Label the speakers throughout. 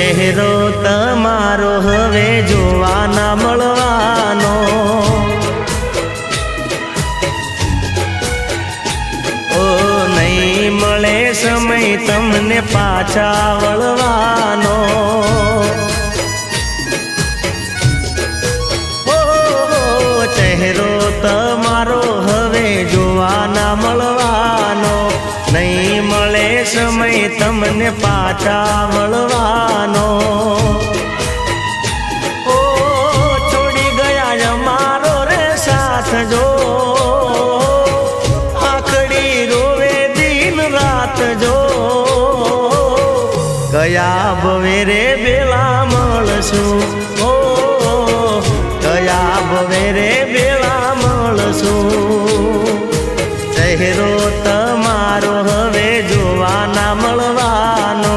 Speaker 1: ચહેરો તમારો હવે જોવા ના મળવાનો, ઓ નહીં મળે સમય તમને પાછા વળવાનો, ચહેરો તમારો હવે જોવા ના મળવાનો, નહીં મળે સમય તમને પાછા વળવાનો. ઓ છોડી ગયા અમારો રે સાથ જો, આખડી રોવે દિન રાત જો, કયા ભવે રે બેલા મળશું, ઓ કયા ભવે રે બેલા મળશું. ચહેરો તમારો હવે જોવા ના મળવાનો,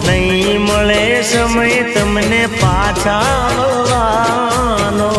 Speaker 1: નહીં મળે સમય તમને પાછા વળવાનો.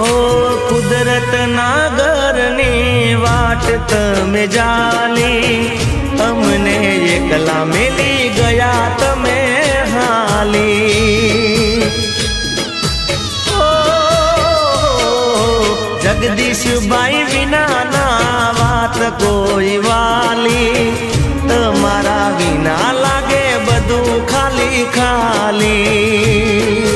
Speaker 1: ઓ કુદરત ના ઘરની વાટ તમે જાલી, અમને એકલા મેલી ગયા તમે હાલી. ઓ જગદીશભાઈ વિના ના વાત કોઈ વાલી, તમારા વિના લાગે બધું ખાલી ખાલી.